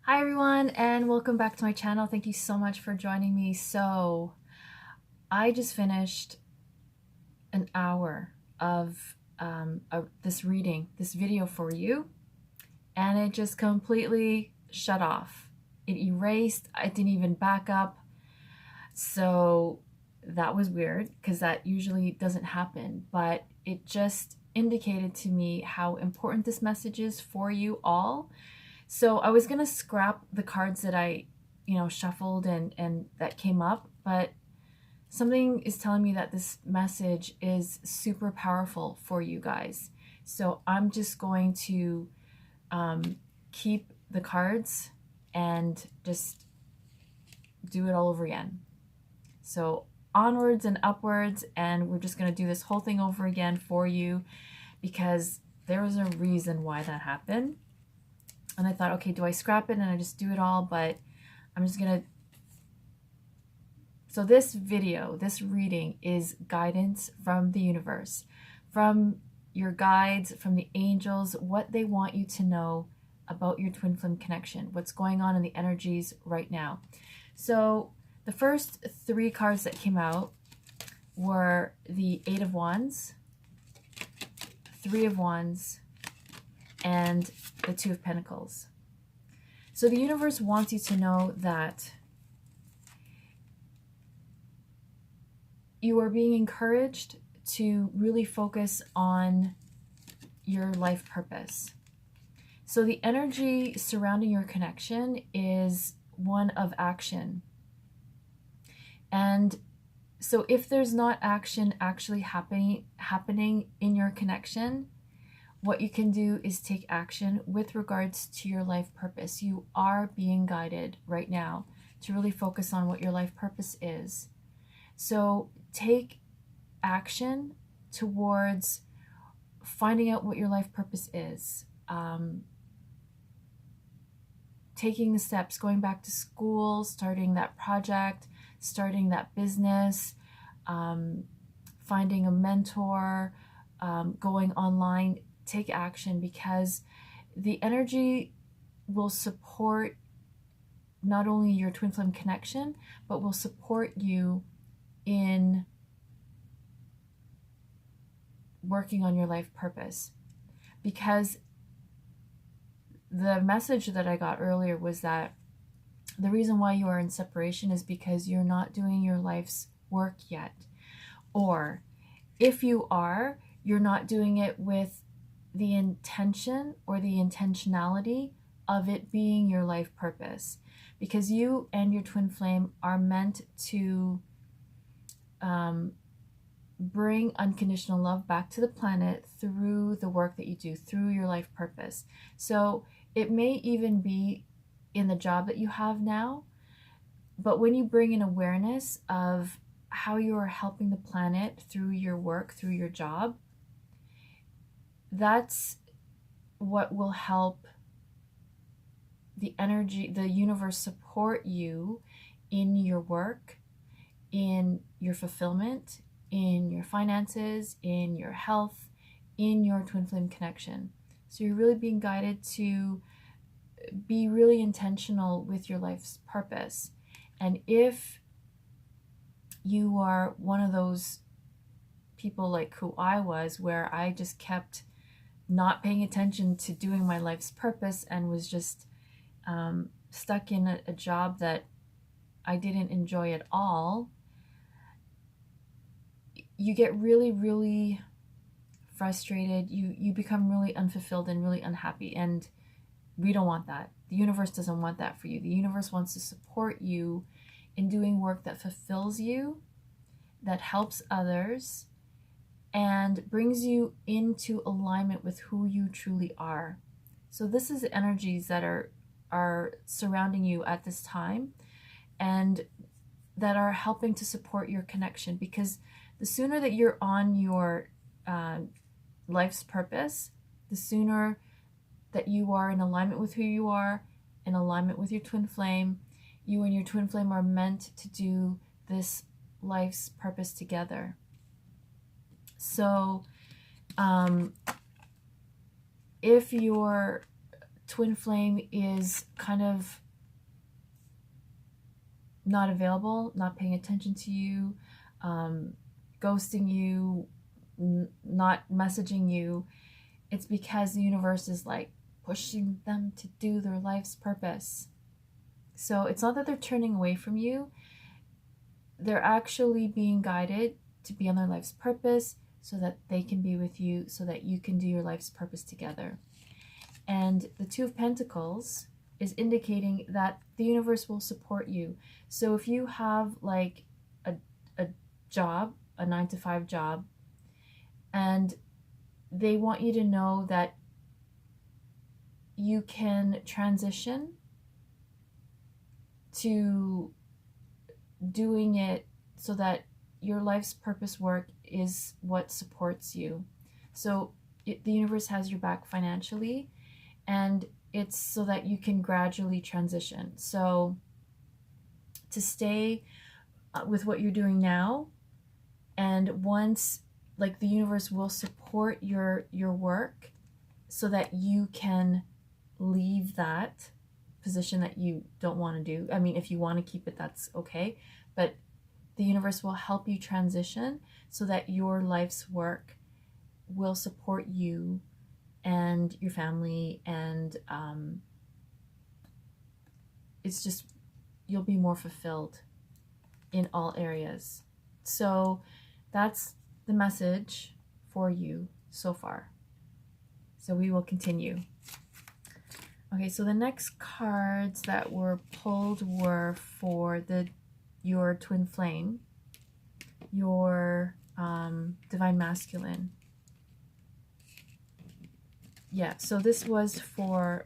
Hi everyone and welcome back to my channel. Thank you so much for joining me. So I just finished an hour of this video for you, and it just completely shut off. It erased, I didn't even back up. So that was weird because that usually doesn't happen, but it just indicated to me how important this message is for you all. So I was gonna scrap the cards that I, shuffled and that came up, but something is telling me that this message is super powerful for you guys. So I'm just going to keep the cards and just do it all over again. So onwards and upwards, and we're just gonna do this whole thing over again for you because there was a reason why that happened. And I thought, okay, do I scrap it and I just do it all? But I'm just gonna, so this video, this reading is guidance from the universe, from your guides, from the angels, what they want you to know about your twin flame connection, what's going on in the energies right now. So the first three cards that came out were the Eight of Wands, Three of Wands, and the Two of Pentacles. So the universe wants you to know that you are being encouraged to really focus on your life purpose. So the energy surrounding your connection is one of action. And so if there's not action actually happening in your connection, what you can do is take action with regards to your life purpose. You are being guided right now to really focus on what your life purpose is. So take action towards finding out what your life purpose is. Taking the steps, going back to school, starting that project, starting that business, finding a mentor, going online. Take action, because the energy will support not only your twin flame connection, but will support you in working on your life purpose. Because the message that I got earlier was that the reason why you are in separation is because you're not doing your life's work yet. Or if you are, you're not doing it with the intention or the intentionality of it being your life purpose, because you and your twin flame are meant to bring unconditional love back to the planet through the work that you do, through your life purpose. So it may even be in the job that you have now, but when you bring in awareness of how you are helping the planet through your work, through your job, that's what will help the energy, the universe, support you in your work, in your fulfillment, in your finances, in your health, in your twin flame connection. So you're really being guided to be really intentional with your life's purpose. And if you are one of those people like who I was, where I just kept not paying attention to doing my life's purpose and was just stuck in a job that I didn't enjoy at all, you get really, really frustrated. You become really unfulfilled and really unhappy. And we don't want that. The universe doesn't want that for you. The universe wants to support you in doing work that fulfills you, that helps others, and brings you into alignment with who you truly are. So this is energies that are surrounding you at this time, and that are helping to support your connection, because the sooner that you're on your life's purpose, the sooner that you are in alignment with who you are, in alignment with your twin flame. You and your twin flame are meant to do this life's purpose together. So if you're twin flame is kind of not available, not paying attention to you, ghosting you, not messaging you, it's because the universe is like pushing them to do their life's purpose. So it's not that they're turning away from you, they're actually being guided to be on their life's purpose so that they can be with you, so that you can do your life's purpose together. And the Two of Pentacles is indicating that the universe will support you. So if you have like a job, a 9-to-5 job, and they want you to know that you can transition to doing it so that your life's purpose work is what supports you. So the universe has your back financially, and it's so that you can gradually transition. So to stay with what you're doing now, and once, like, the universe will support your work so that you can leave that position that you don't want to do. I mean, if you want to keep it, that's okay, but the universe will help you transition so that your life's work will support you and your family, and it's just, you'll be more fulfilled in all areas. So that's the message for you so far. So we will continue. Okay, so the next cards that were pulled were for your twin flame, your divine masculine. Yeah, so this was for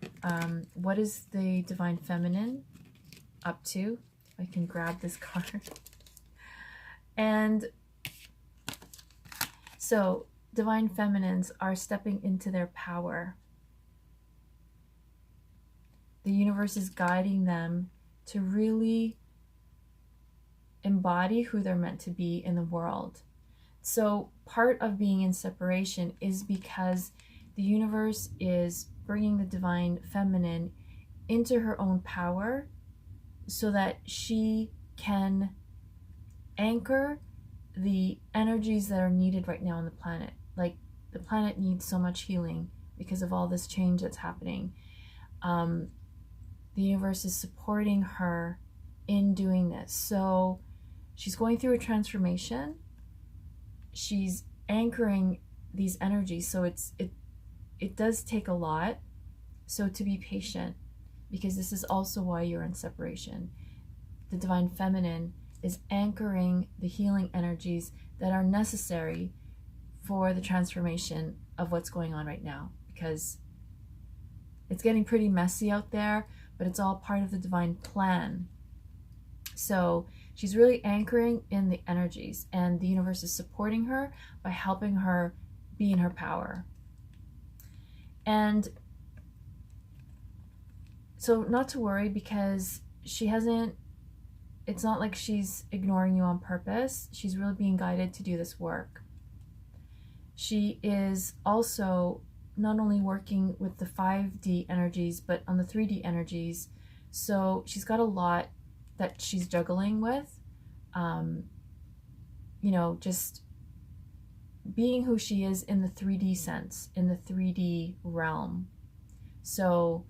what is the divine feminine up to. I can grab this card. And so divine feminines are stepping into their power. The universe is guiding them to really embody who they're meant to be in the world. So part of being in separation is because the universe is bringing the divine feminine into her own power so that she can anchor the energies that are needed right now on the planet. Like, the planet needs so much healing because of all this change that's happening. The universe is supporting her in doing this. So she's going through a transformation. She's anchoring these energies. So it does take a lot. So to be patient, because this is also why you're in separation. The divine feminine is anchoring the healing energies that are necessary for the transformation of what's going on right now, because it's getting pretty messy out there, but it's all part of the divine plan. So she's really anchoring in the energies, and the universe is supporting her by helping her be in her power. And so not to worry, because she hasn't, it's not like she's ignoring you on purpose. She's really being guided to do this work. She is also not only working with the 5D energies, but on the 3D energies. So she's got a lot that she's juggling with. You know, just being who she is in the 3D sense, in the 3D realm. So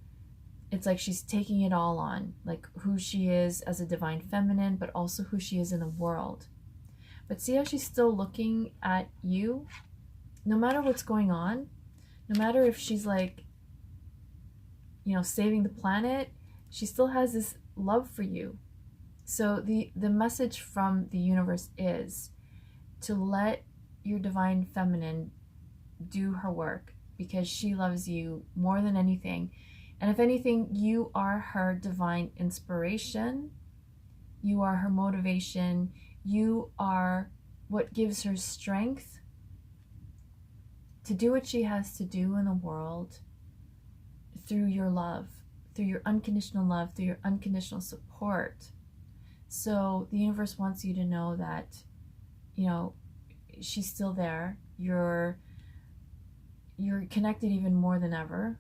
it's like she's taking it all on, like who she is as a divine feminine, but also who she is in the world. But see how she's still looking at you? No matter what's going on, no matter if she's like, you know, saving the planet, she still has this love for you. So the message from the universe is to let your divine feminine do her work, because she loves you more than anything. And if anything, you are her divine inspiration. You are her motivation. You are what gives her strength to do what she has to do in the world through your love, through your unconditional love, through your unconditional support. So the universe wants you to know that, you know, she's still there. You're connected even more than ever.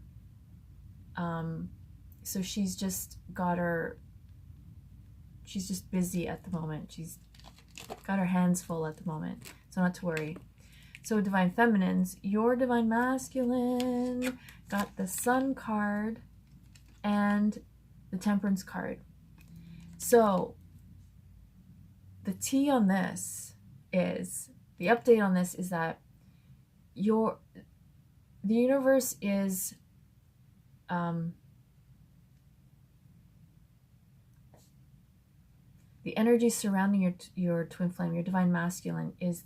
So she's just busy at the moment. She's got her hands full at the moment, so not to worry. So Divine Feminines, your Divine Masculine got the Sun card and the Temperance card. So the tea on this is, the update on this is that the universe is the energy surrounding your twin flame, your Divine Masculine, is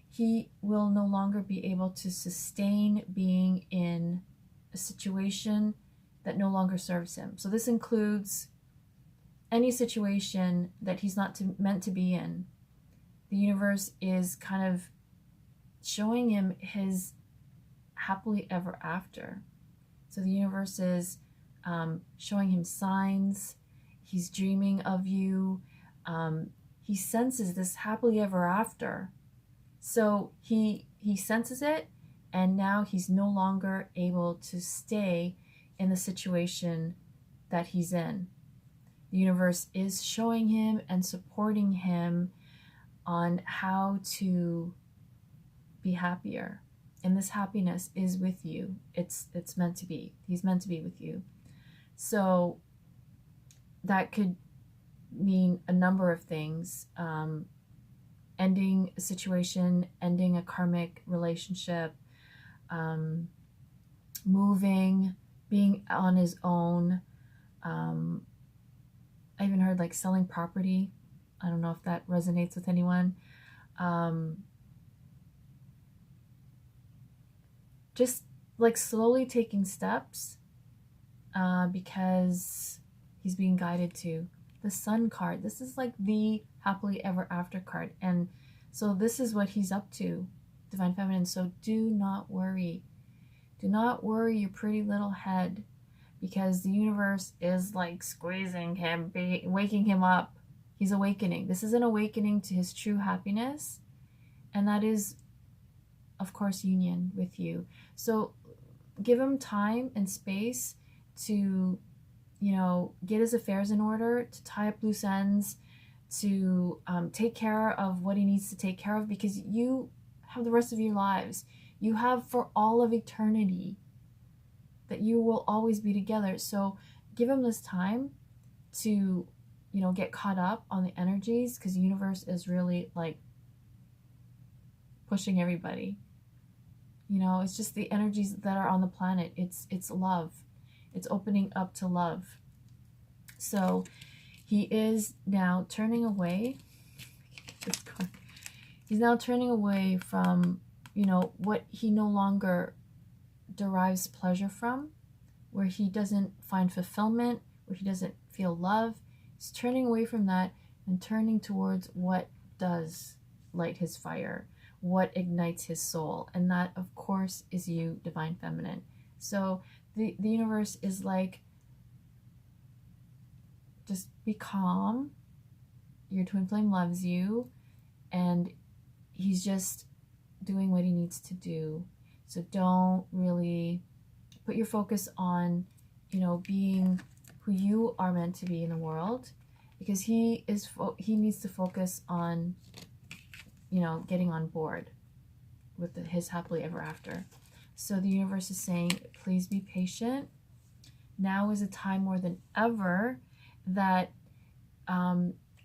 he will no longer be able to sustain being in a situation that no longer serves him. So this includes any situation that he's not meant to be in. The universe is kind of showing him his happily ever after. So the universe is showing him signs. He's dreaming of you. He senses this happily ever after. So he senses it, and now he's no longer able to stay in the situation that he's in. The universe is showing him and supporting him on how to be happier. And this happiness is with you. It's meant to be. He's meant to be with you. So that could mean a number of things. Ending a situation, ending a karmic relationship, moving, being on his own. I even heard like selling property. I don't know if that resonates with anyone. Just like slowly taking steps because he's being guided to. The Sun card, this is like the happily ever after card, and so this is what he's up to, Divine Feminine. So do not worry your pretty little head, because the universe is like squeezing him, waking him up. He's awakening. This is an awakening to his true happiness, and that is, of course, union with you. So give him time and space to, get his affairs in order, to tie up loose ends, to take care of what he needs to take care of, because you have the rest of your lives. You have for all of eternity that you will always be together. So give him this time to, get caught up on the energies, because the universe is really like pushing everybody. It's just the energies that are on the planet. It's love. It's opening up to love. So he is now turning away. He's now turning away from, what he no longer derives pleasure from, where he doesn't find fulfillment, where he doesn't feel love. He's turning away from that and turning towards what does light his fire, what ignites his soul. And that, of course, is you, Divine Feminine. So the universe is like, just be calm. Your twin flame loves you, and he's just doing what he needs to do. So don't really put your focus on, being who you are meant to be in the world, because he needs to focus on, getting on board with his happily ever after. So the universe is saying, please be patient. Now is a time more than ever that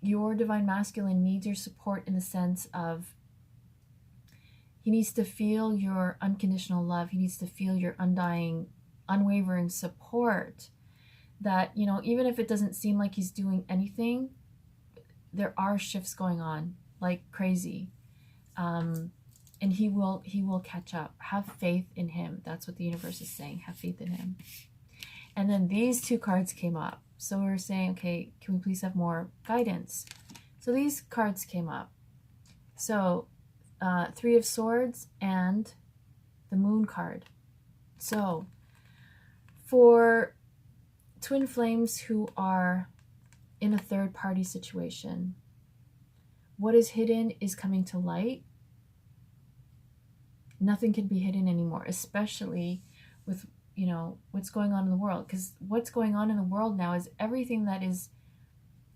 your Divine Masculine needs your support, in the sense of he needs to feel your unconditional love. He needs to feel your undying, unwavering support. That, even if it doesn't seem like he's doing anything, there are shifts going on like crazy. And he will catch up. Have faith in him. That's what the universe is saying. Have faith in him. And then these two cards came up. So we're saying, okay, can we please have more guidance? So these cards came up. So Three of Swords and the Moon card. So for twin flames who are in a third party situation, what is hidden is coming to light. Nothing can be hidden anymore, especially with you know, what's going on in the world. Because what's going on in the world now is everything that is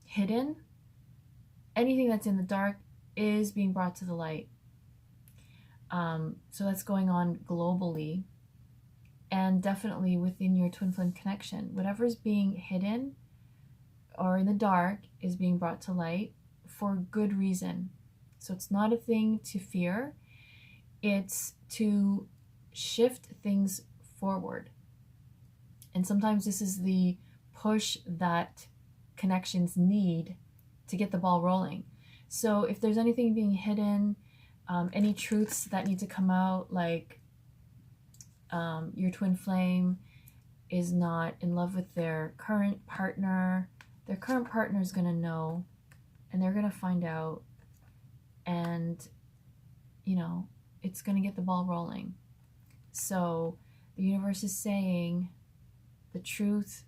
hidden, anything that's in the dark is being brought to the light. So that's going on globally, and definitely within your twin flame connection. Whatever's being hidden or in the dark is being brought to light for good reason. So it's not a thing to fear. It's to shift things forward. And sometimes this is the push that connections need to get the ball rolling. So if there's anything being hidden, any truths that need to come out, like your twin flame is not in love with their current partner is going to know, and they're going to find out, and you know, it's going to get the ball rolling. So the universe is saying the truth,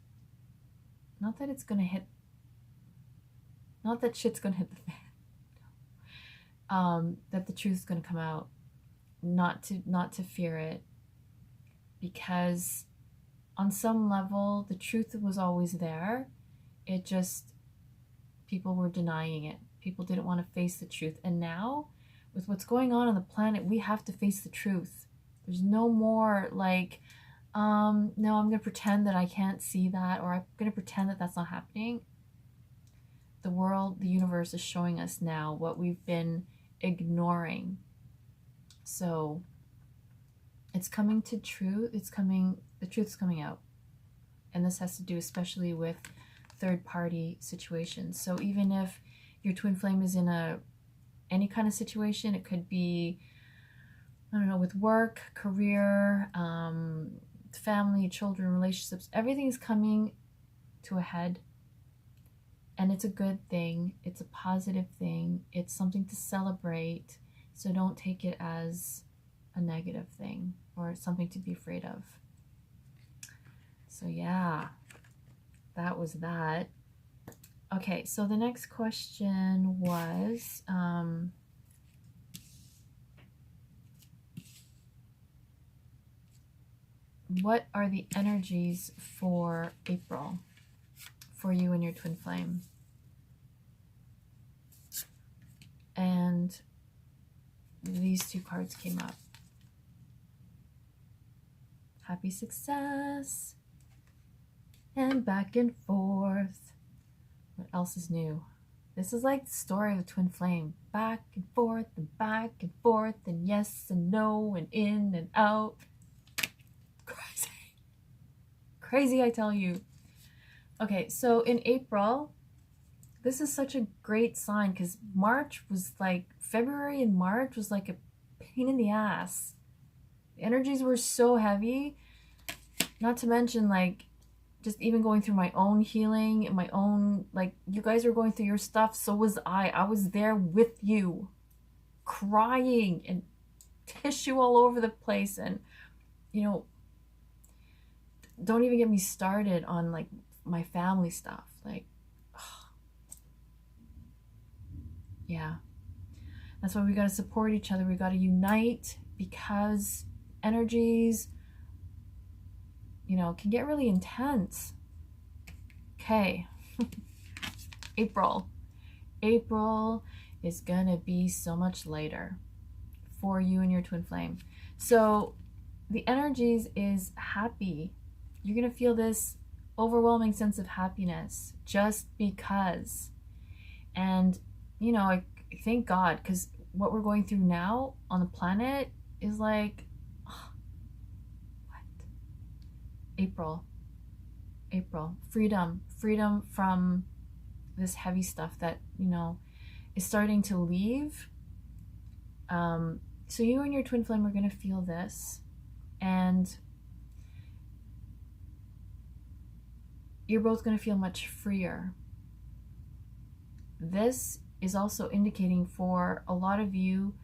not that it's going to hit, not that shit's going to hit the fan, that the truth's going to come out, not to fear it, because on some level the truth was always there. It just, people were denying it. People didn't want to face the truth. And now with what's going on the planet, we have to face the truth. There's no more like, no, I'm going to pretend that I can't see that, or I'm going to pretend that that's not happening. The world, the universe is showing us now what we've been ignoring. So it's coming to truth. It's coming, the truth's coming out. And this has to do especially with third party situations. So even if your twin flame is in any kind of situation, it could be, I don't know, with work, career, family, children, relationships, everything's coming to a head. And it's a good thing. It's a positive thing. It's something to celebrate. So don't take it as a negative thing or something to be afraid of. So yeah, that was that. Okay, so the next question was, what are the energies for April for you and your twin flame? And these two cards came up. Happy success and back and forth. What else is new? This is like the story of the twin flame. Back and forth and yes and no and in and out. Crazy. Crazy, I tell you. Okay, so in April, this is such a great sign because March was like, February and March was like a pain in the ass. The energies were so heavy. Not to mention, like, just even going through my own healing and my own, like, you guys were going through your stuff, so was I. I was there with you, crying and tissue all over the place. And, you know, don't even get me started on, like, my family stuff. Like, yeah. That's why we got to support each other. We got to unite, because energies, you know, can get really intense. Okay. April. April is gonna be so much lighter for you and your twin flame. So the energies is happy. You're gonna feel this overwhelming sense of happiness just because. And, you know, I thank God, because what we're going through now on the planet is like, April, freedom from this heavy stuff that, you know, is starting to leave. So you and your twin flame are going to feel this, and you're both going to feel much freer. This is also indicating for a lot of you,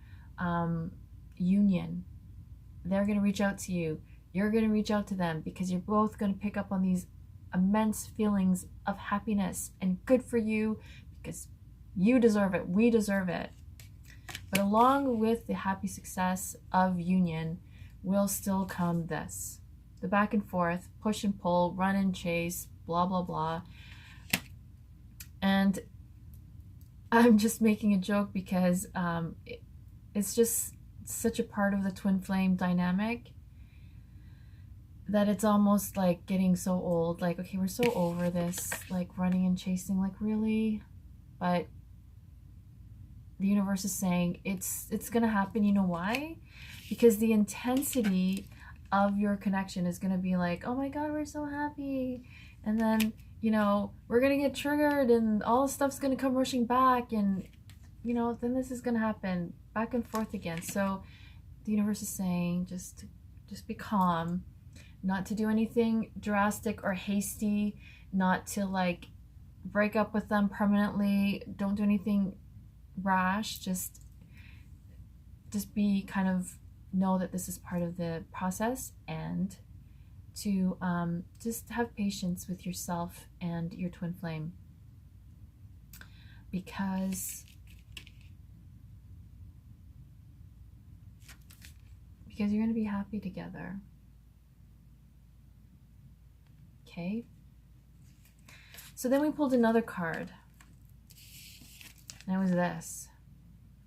union. They're going to reach out to you. You're going to reach out to them, because you're both going to pick up on these immense feelings of happiness, and good for you, because you deserve it. We deserve it. But along with the happy success of union will still come this, the back and forth, push and pull, run and chase, blah, blah, blah. And I'm just making a joke because it's just such a part of the twin flame dynamic that it's almost like getting so old. Like, okay, we're so over this, like running and chasing, like really? But the universe is saying it's gonna happen. You know why? Because the intensity of your connection is gonna be like, oh my God, we're so happy. And then, you know, we're gonna get triggered and all stuff's gonna come rushing back, and you know, then this is gonna happen back and forth again. So the universe is saying just be calm, not to do anything drastic or hasty, not to like break up with them permanently. Don't do anything rash. Just be kind of know that this is part of the process, and to just have patience with yourself and your twin flame, because you're going to be happy together. Okay, so then we pulled another card, and it was this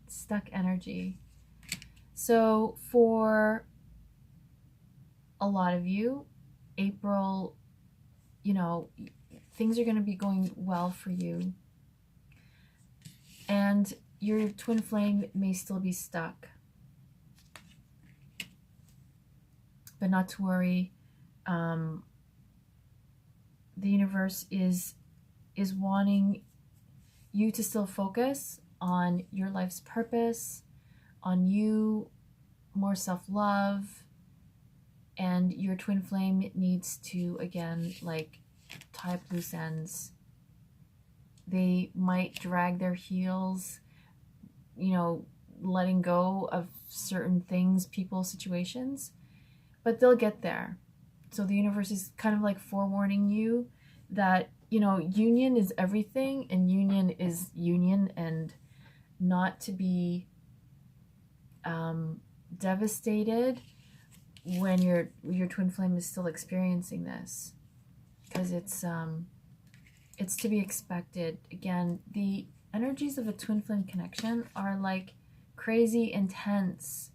stuck energy. So for a lot of you, April, you know, things are going to be going well for you, and your twin flame may still be stuck, but not to worry. The universe is wanting you to still focus on your life's purpose, on you, more self-love, and your twin flame needs to, again, like tie up loose ends. They might drag their heels, you know, letting go of certain things, people, situations, but they'll get there. So the universe is kind of like forewarning you that, you know, union is everything, and union is union, and not to be devastated when your twin flame is still experiencing this, because it's to be expected. Again, the energies of a twin flame connection are like crazy intense,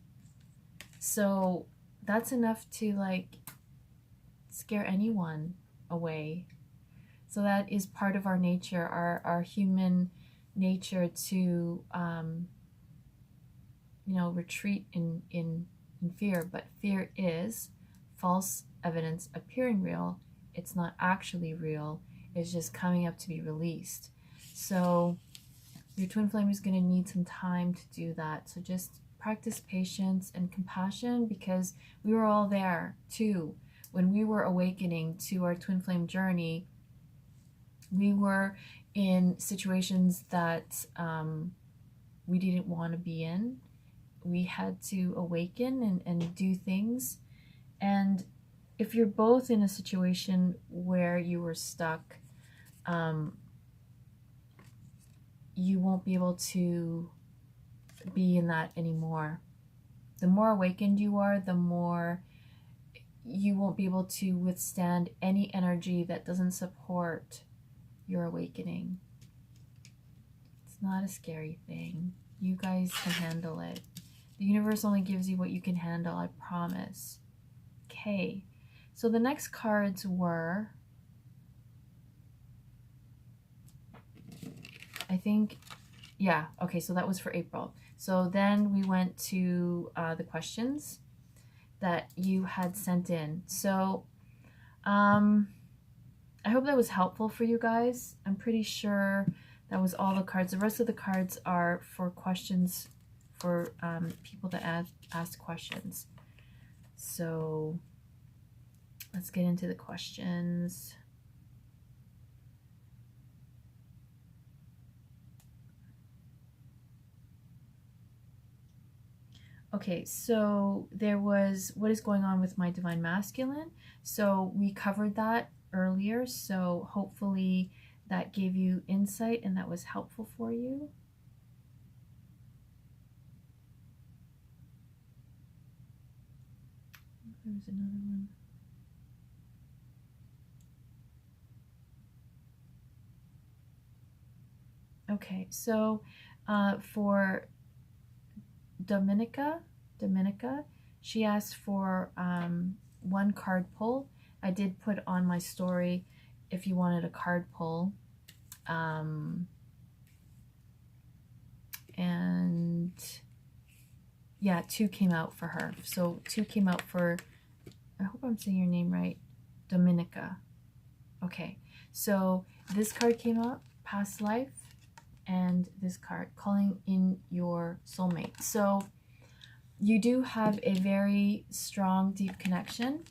so that's enough to like scare anyone away. So that is part of our nature, our human nature, to you know, retreat in fear. But fear is false evidence appearing real. It's not actually real. It's just coming up to be released. So your twin flame is going to need some time to do that. So just practice patience and compassion, because we were all there too. When we were awakening to our twin flame journey, we were in situations that we didn't want to be in. We had to awaken and do things. And if you're both in a situation where you were stuck, you won't be able to be in that anymore. The more awakened you are, the more you won't be able to withstand any energy that doesn't support your awakening. It's not a scary thing. You guys can handle it. The universe only gives you what you can handle, I promise. Okay, so the next cards were, I think, yeah, okay, so that was for April. So then we went to the questions that you had sent in. So I hope that was helpful for you guys. I'm pretty sure that was all the cards. The rest of the cards are for questions for people that ask questions. So let's get into the questions. Okay, so there was, what is going on with my divine masculine? So we covered that earlier, so hopefully that gave you insight and that was helpful for you. There's another one. Okay, so for Dominica, she asked for one card pull. I did put on my story if you wanted a card pull. And yeah, 2 came out for her. So 2 came out for, I hope I'm saying your name right, Dominica. Okay, so this card came out, past life, and this card, calling in your soulmate. So you do have a very strong, deep connection,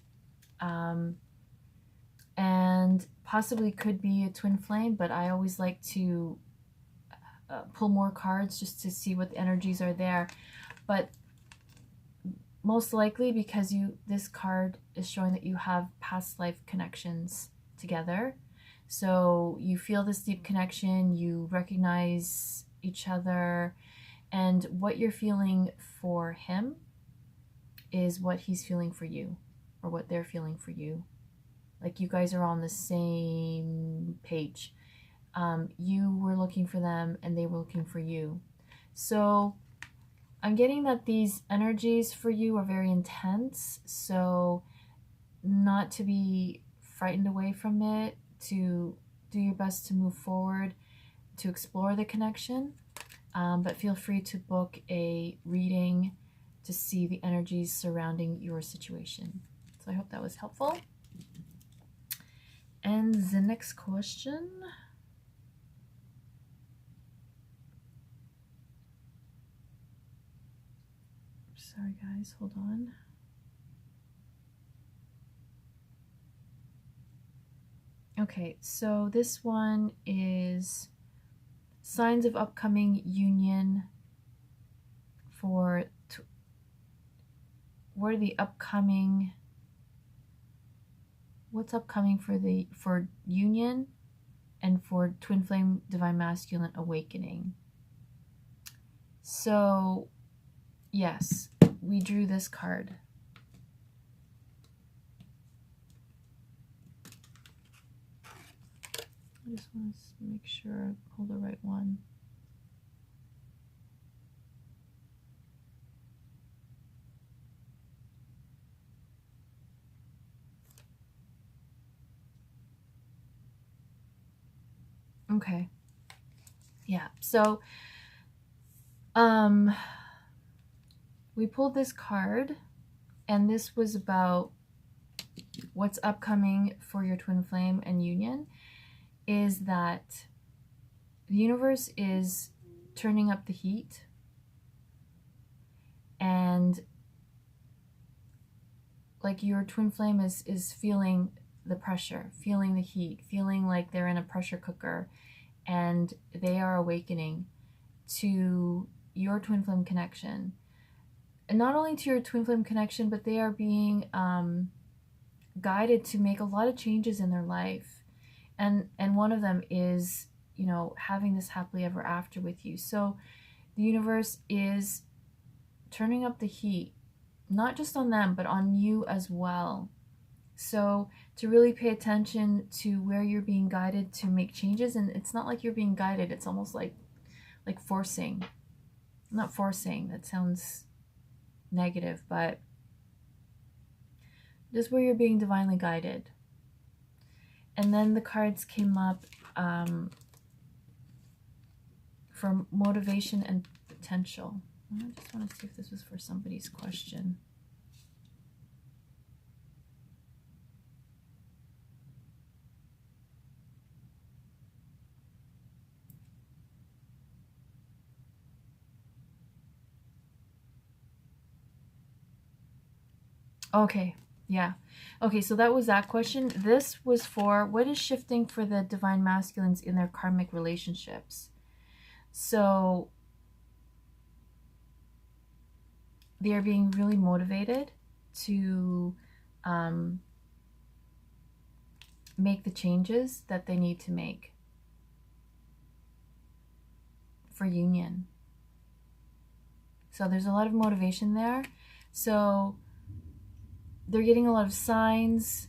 and possibly could be a twin flame, but I always like to pull more cards just to see what the energies are there. But most likely, because this card is showing that you have past life connections together. So you feel this deep connection, you recognize each other, and what you're feeling for him is what he's feeling for you, or what they're feeling for you. Like you guys are on the same page. You were looking for them and they were looking for you. So I'm getting that these energies for you are very intense, so not to be frightened away from it, to do your best to move forward, to explore the connection, but feel free to book a reading to see the energies surrounding your situation. So I hope that was helpful. And the next question. Sorry guys, hold on. Okay, so this one is signs of upcoming union for what are the upcoming, what's upcoming for union and for twin flame divine masculine awakening. So yes, we drew this card. I just want to make sure I pull the right one. Okay. Yeah. So we pulled this card, and this was about what's upcoming for your twin flame and union, is that the universe is turning up the heat, and like your twin flame is feeling the pressure, feeling the heat, feeling like they're in a pressure cooker, and they are awakening to your twin flame connection. And not only to your twin flame connection, but they are being guided to make a lot of changes in their life. And one of them is, you know, having this happily ever after with you. So the universe is turning up the heat, not just on them, but on you as well. So to really pay attention to where you're being guided to make changes. And it's not like you're being guided, it's almost like forcing. Not forcing, that sounds negative, but just where you're being divinely guided. And then the cards came up for motivation and potential. I just want to see if this was for somebody's question. Okay, yeah. Okay, so that was that question. This was for what is shifting for the divine masculines in their karmic relationships. So they are being really motivated to make the changes that they need to make for union. So there's a lot of motivation there. So they're getting a lot of signs,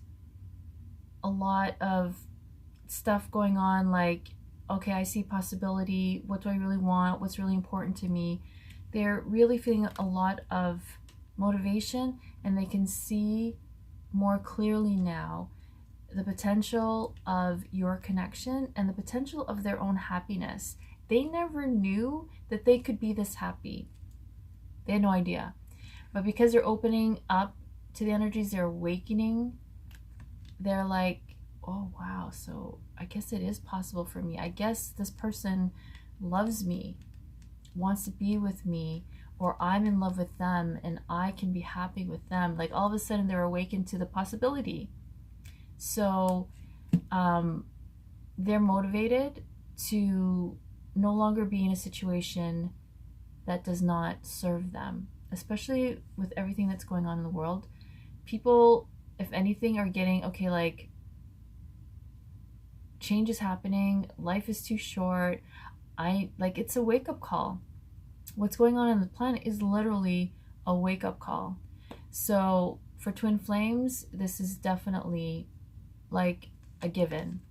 a lot of stuff going on, like okay, I see possibility. What do I really want? What's really important to me? They're really feeling a lot of motivation, and they can see more clearly now the potential of your connection and the potential of their own happiness. They never knew that they could be this happy. They had no idea. But because they're opening up to the energies, they're awakening, they're like, oh wow, so I guess it is possible for me. I guess this person loves me, wants to be with me, or I'm in love with them and I can be happy with them. Like all of a sudden they're awakened to the possibility. So they're motivated to no longer be in a situation that does not serve them, especially with everything that's going on in the world. People, if anything, are getting, okay, like, change is happening, life is too short. It's a wake-up call. What's going on the planet is literally a wake-up call. So for twin flames, this is definitely like a given.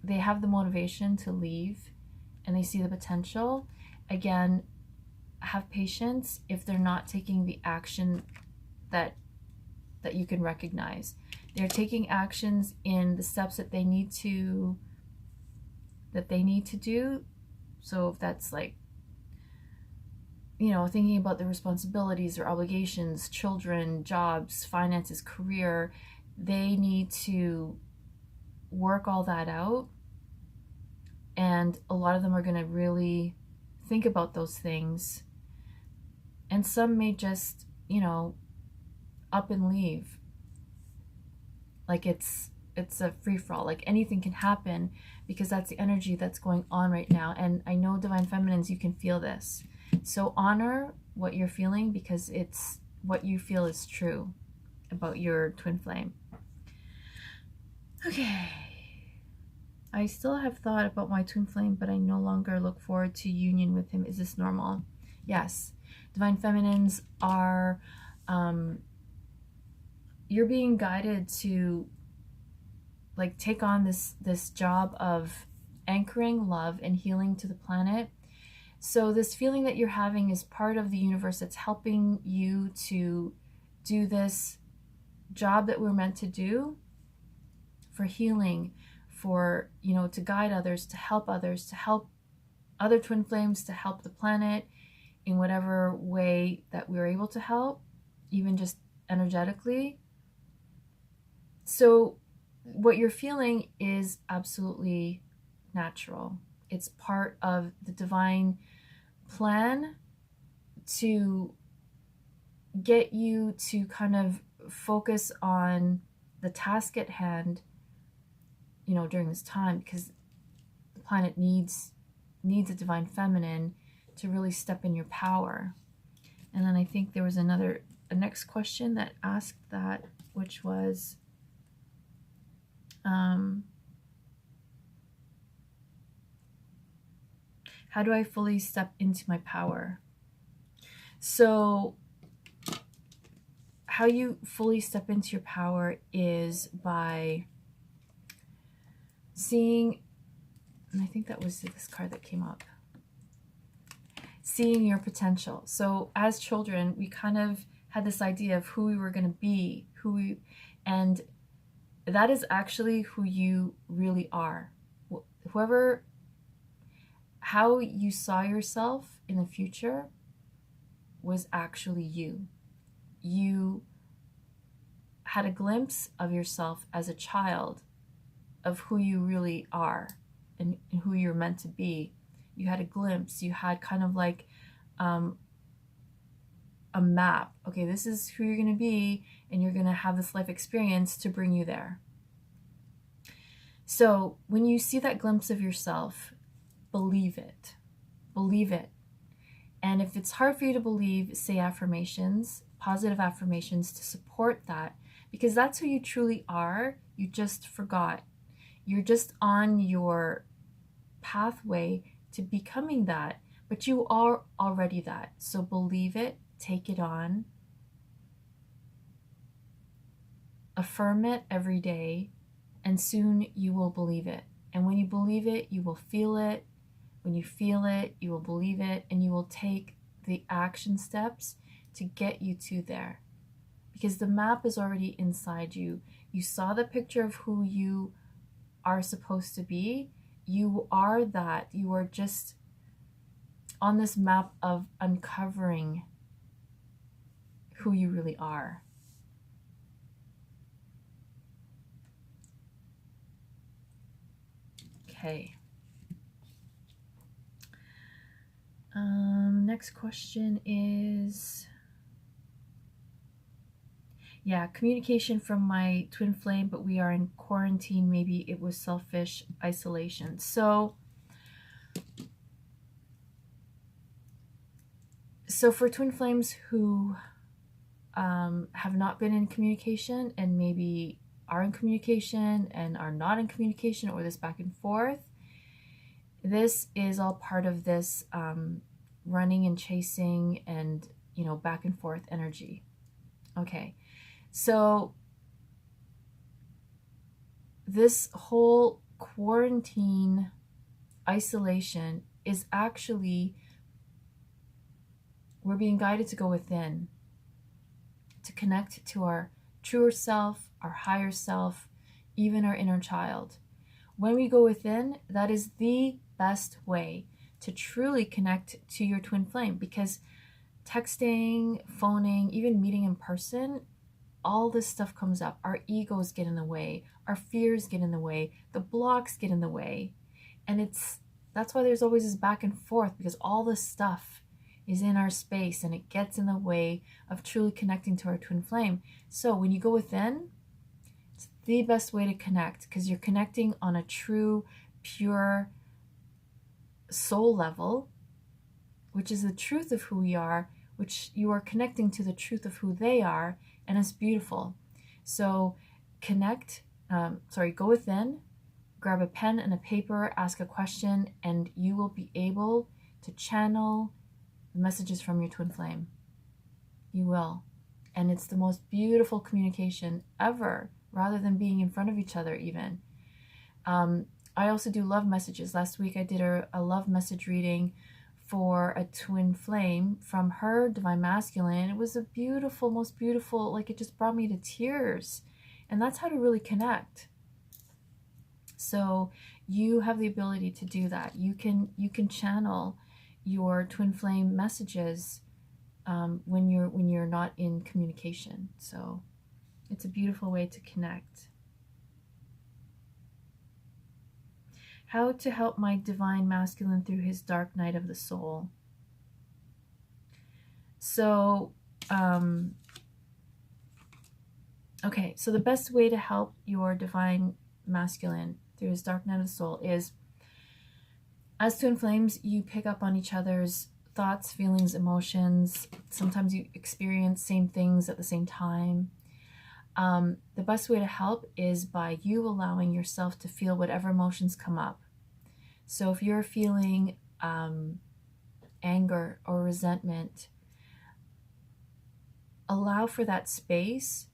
They have the motivation to leave and they see the potential. Again, have patience if they're not taking the action that you can recognize. They're taking actions in the steps that they need to do. So if that's like, thinking about the responsibilities or obligations, children, jobs, finances, career, they need to work all that out. And a lot of them are going to really think about those things. And some may just, up and leave. Like it's a free-for-all. Like anything can happen because that's the energy that's going on right now. And I know Divine Feminines, you can feel this. So honor what you're feeling because it's what you feel is true about your twin flame. Okay. I still have thought about my twin flame, but I no longer look forward to union with him. Is this normal? Yes. Divine Feminines are, you're being guided to like take on this job of anchoring love and healing to the planet. So this feeling that you're having is part of the universe that's helping you to do this job that we're meant to do for healing, for, to guide others, to help other twin flames, to help the planet in whatever way that we're able to help, even just energetically. So what you're feeling is absolutely natural. It's part of the divine plan to get you to kind of focus on the task at hand, during this time, because the planet needs a divine feminine to really step in your power. And then I think there was a next question that asked that, which was, how do I fully step into my power? So how you fully step into your power is by seeing, and I think that was this card that came up, seeing your potential. So as children, we kind of had this idea of who we were going to be, and that is actually who you really are. How you saw yourself in the future was actually you. You had a glimpse of yourself as a child, of who you really are and who you're meant to be. You had a glimpse. You had kind of like a map. Okay, this is who you're going to be, and you're going to have this life experience to bring you there. So when you see that glimpse of yourself, believe it. Believe it. And if it's hard for you to believe, say affirmations, positive affirmations to support that, because that's who you truly are. You just forgot. You're just on your pathway to becoming that, but you are already that. So believe it, take it on, affirm it every day, and soon you will believe it. And when you believe it, you will feel it. When you feel it, you will believe it, and you will take the action steps to get you to there. Because the map is already inside you. You saw the picture of who you are supposed to be. You are that. You are just on this map of uncovering who you really are. Okay. Next question is, yeah, communication from my twin flame, but we are in quarantine. Maybe it was selfish isolation. So for twin flames who have not been in communication and maybe are in communication and are not in communication, or this back and forth, this is all part of this running and chasing and, you know, back and forth energy. Okay, so this whole quarantine isolation is actually, we're being guided to go within, to connect to our truer self, our higher self, even our inner child. When we go within, that is the best way to truly connect to your twin flame, because texting, phoning, even meeting in person, all this stuff comes up. Our egos get in the way, our fears get in the way, the blocks get in the way. And that's why there's always this back and forth, because all this stuff is in our space and it gets in the way of truly connecting to our twin flame. So when you go within, it's the best way to connect, because you're connecting on a true, pure soul level, which is the truth of who we are, which you are connecting to the truth of who they are, and it's beautiful. So go within, grab a pen and a paper, ask a question, and you will be able to channel the messages from your twin flame. You will. And it's the most beautiful communication ever, rather than being in front of each other even. I also do love messages. Last week I did a love message reading for a twin flame from her divine masculine. It was a beautiful, most beautiful, like it just brought me to tears. And that's how to really connect. So you have the ability to do that. You can channel your twin flame messages when you're not in communication. So it's a beautiful way to connect. How to help my divine masculine through his dark night of the soul. So okay, so the best way to help your divine masculine through his dark night of the soul is, as twin flames, you pick up on each other's thoughts, feelings, emotions. Sometimes you experience same things at the same time. The best way to help is by you allowing yourself to feel whatever emotions come up. So if you're feeling anger or resentment, allow for that space,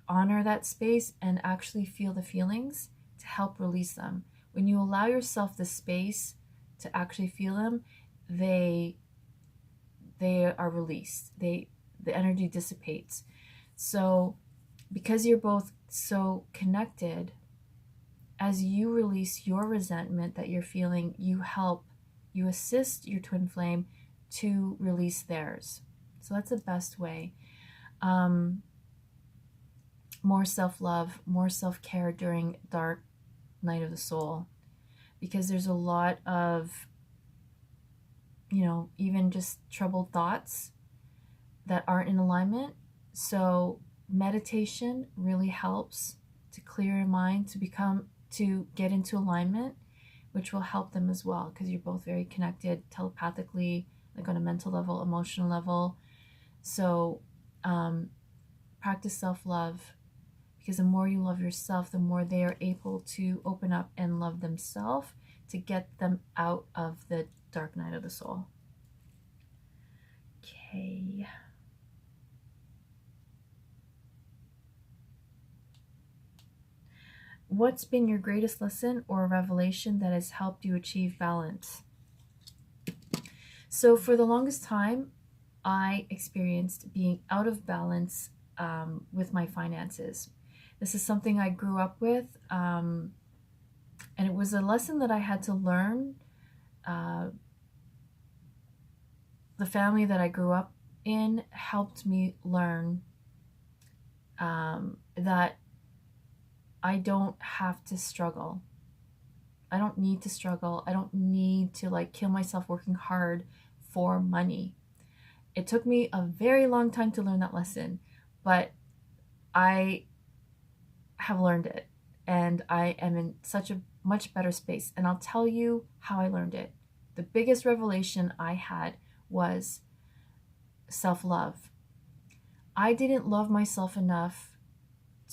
honor that space, and actually feel the feelings to help release them. When you allow yourself the space to actually feel them, they are released. The energy dissipates. So because you're both so connected, as you release your resentment that you're feeling, you assist your twin flame to release theirs. So that's the best way. More self-love, more self-care during dark night of the soul, because there's a lot of, even just troubled thoughts that aren't in alignment. So meditation really helps to clear your mind, to get into alignment, which will help them as well, because you're both very connected telepathically, like on a mental level, emotional level. So practice self-love, because the more you love yourself, the more they are able to open up and love themselves to get them out of the dark night of the soul. Okay. What's been your greatest lesson or revelation that has helped you achieve balance? So for the longest time, I experienced being out of balance with my finances. This is something I grew up with, and it was a lesson that I had to learn. The family that I grew up in helped me learn that I don't have to struggle. I don't need to struggle. I don't need to like kill myself working hard for money. It took me a very long time to learn that lesson, but I have learned it, and I am in such a much better space. And I'll tell you how I learned it. The biggest revelation I had was self-love. I didn't love myself enough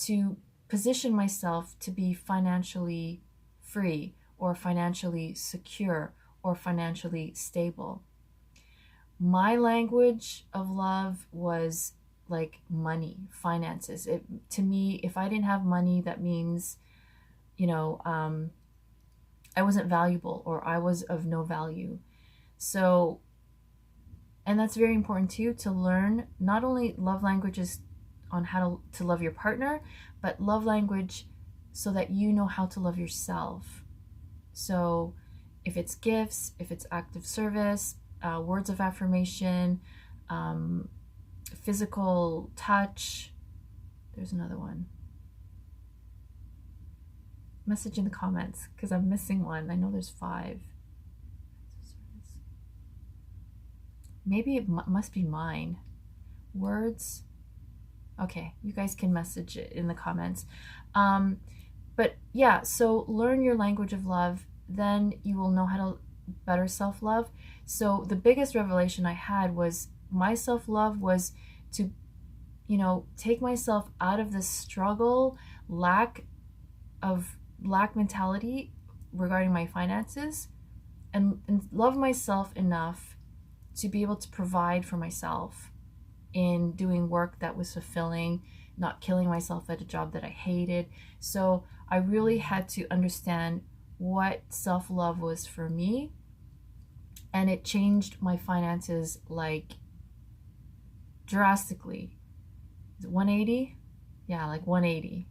to position myself to be financially free or financially secure or financially stable. My language of love was like money, finances. To me, if I didn't have money, that means, I wasn't valuable or I was of no value. So, and that's very important too, to learn not only love languages on how to love your partner, but love language so that you know how to love yourself. So if it's gifts, if it's active service, words of affirmation, physical touch. There's another one. Message in the comments because I'm missing one. I know there's 5. Maybe it must be mine. Words. Okay, you guys can message it in the comments. But yeah, so learn your language of love, then you will know how to better self-love. So the biggest revelation I had was my self-love was to, take myself out of this struggle, lack mentality regarding my finances, and love myself enough to be able to provide for myself in doing work that was fulfilling, not killing myself at a job that I hated. So I really had to understand what self-love was for me, and it changed my finances like drastically. Is it 180? Yeah, like 180.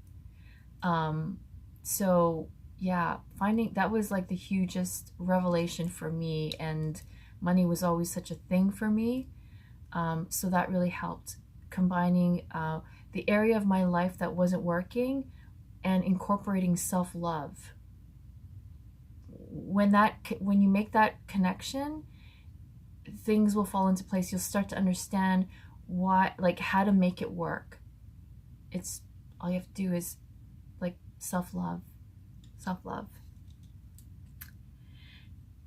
So yeah, finding that was like the hugest revelation for me, and money was always such a thing for me. So that really helped, combining the area of my life that wasn't working and incorporating self-love. When you make that connection, things will fall into place. You'll start to understand how to make it work. It's all you have to do is like self-love.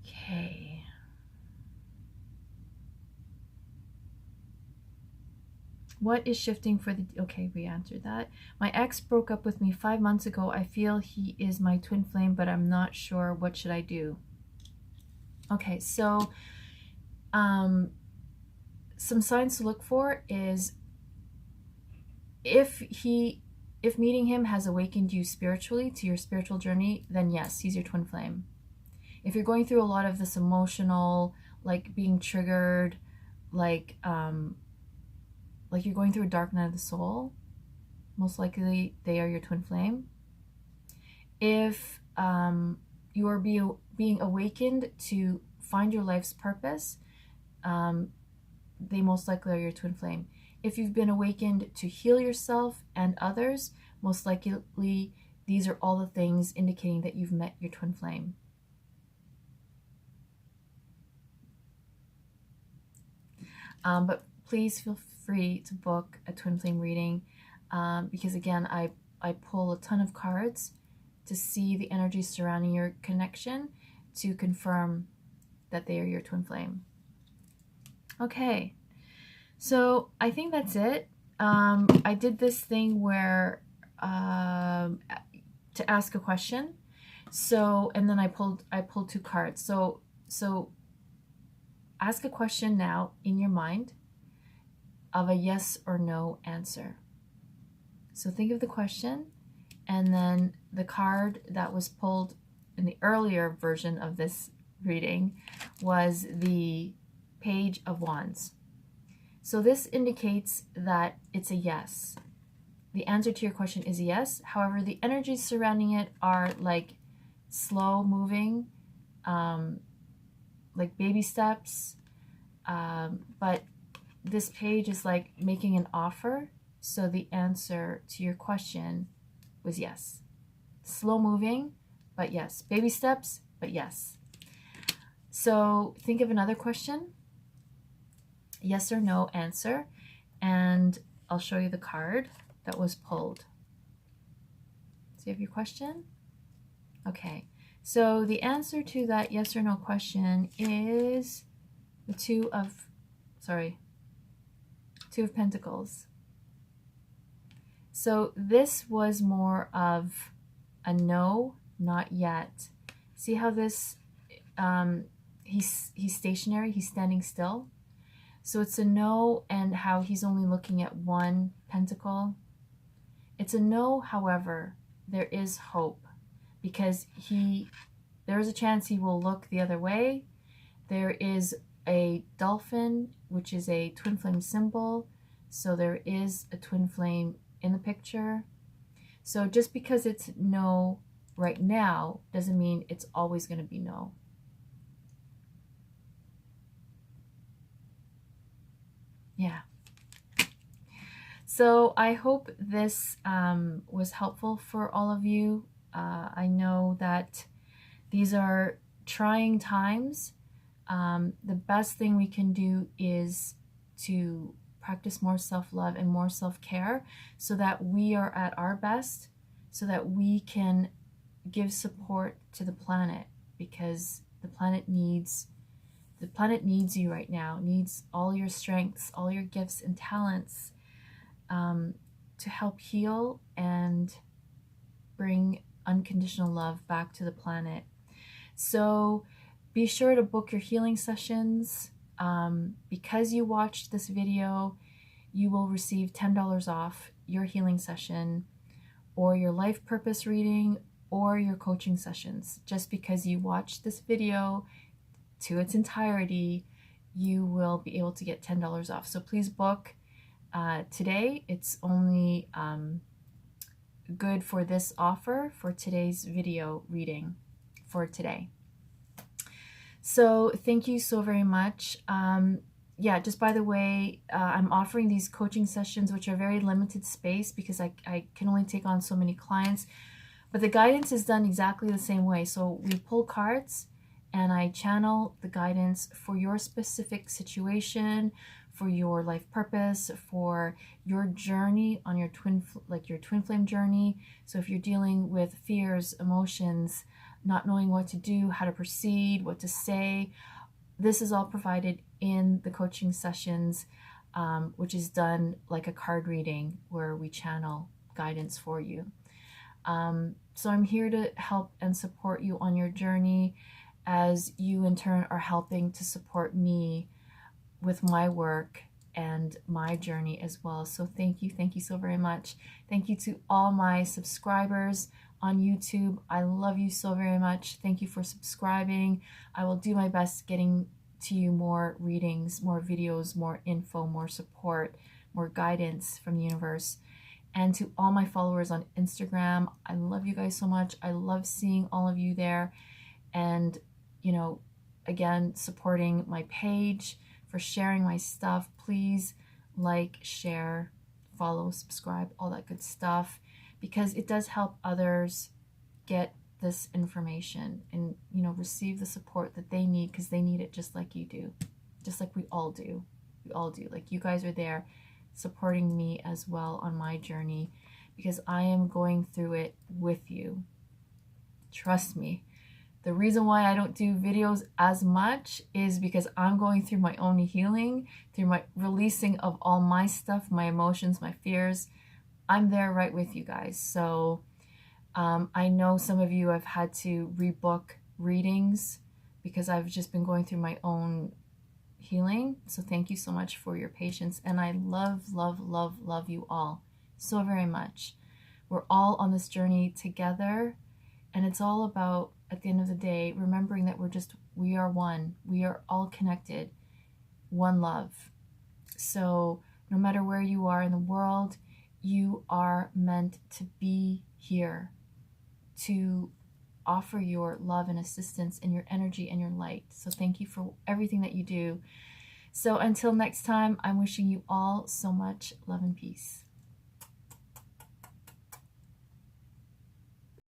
Okay. What is shifting for the... Okay, we answered that. My ex broke up with me 5 months ago. I feel he is my twin flame, but I'm not sure. What should I do? Okay, so some signs to look for is if meeting him has awakened you spiritually to your spiritual journey, then yes, he's your twin flame. If you're going through a lot of this emotional, like being triggered, like you're going through a dark night of the soul, most likely they are your twin flame. If you are being awakened to find your life's purpose, they most likely are your twin flame. If you've been awakened to heal yourself and others, most likely these are all the things indicating that you've met your twin flame. But please feel free to book a twin flame reading, because again, I pull a ton of cards to see the energy surrounding your connection to confirm that they are your twin flame. Okay, so I think that's it. I did this thing where to ask a question, so, and then I pulled 2 cards. So ask a question now in your mind of a yes or no answer. So think of the question And then the card that was pulled in the earlier version of this reading was the Page of Wands. So this indicates that it's a yes. The answer to your question is yes. However, the energies surrounding it are like slow moving, like baby steps. But this page is like making an offer. So the answer to your question was yes. Slow moving, but yes. Baby steps, but yes. So think of another question. Yes or no answer. And I'll show you the card that was pulled. So you have your question? Okay. So the answer to that yes or no question is the Two of Pentacles. So this was more of a no, not yet. See how this, he's stationary, he's standing still. So it's a no, and how he's only looking at one pentacle. It's a no, however, there is hope, because there is a chance he will look the other way. There is a dolphin, which is a twin flame symbol. So there is a twin flame in the picture. So just because it's no right now doesn't mean it's always going to be no. Yeah. So I hope this was helpful for all of you. I know that these are trying times. The best thing we can do is to practice more self-love and more self-care, so that we are at our best, so that we can give support to the planet, because the planet needs you right now, needs all your strengths, all your gifts and talents, to help heal and bring unconditional love back to the planet. So be sure to book your healing sessions. Because you watched this video, you will receive $10 off your healing session, or your life purpose reading, or your coaching sessions. Just because you watched this video to its entirety, you will be able to get $10 off. So please book today. It's only good for this offer for today's video reading for today. So thank you so very much. Yeah, just by the way, I'm offering these coaching sessions, which are very limited space, because I can only take on so many clients. But the guidance is done exactly the same way. So we pull cards, and I channel the guidance for your specific situation, for your life purpose, for your journey on your twin flame journey. So if you're dealing with fears, emotions, not knowing what to do, how to proceed, what to say, this is all provided in the coaching sessions, which is done like a card reading, where we channel guidance for you. So I'm here to help and support you on your journey, as you in turn are helping to support me with my work and my journey as well. So thank you so very much. Thank you to all my subscribers on YouTube. I love you so very much. Thank you for subscribing. I will do my best getting to you more readings, more videos, more info, more support, more guidance from the universe. And to all my followers on Instagram, I love you guys so much. I love seeing all of you there. And, you know, again, supporting my page, for sharing my stuff. Please like, share, follow, subscribe, all that good stuff, because it does help others get this information and, you know, receive the support that they need, because they need it just like you do, just like we all do. We all do. Like, you guys are there supporting me as well on my journey, because I am going through it with you. Trust me. The reason why I don't do videos as much is because I'm going through my own healing, through my releasing of all my stuff, my emotions, my fears. I'm there right with you guys. So I know some of you have had to rebook readings because I've just been going through my own healing. So thank you so much for your patience. And I love, love, love, love you all so very much. We're all on this journey together, and it's all about, at the end of the day, remembering that we are one. We are all connected, one love. So no matter where you are in the world, you are meant to be here to offer your love and assistance and your energy and your light. So thank you for everything that you do. So until next time, I'm wishing you all so much love and peace.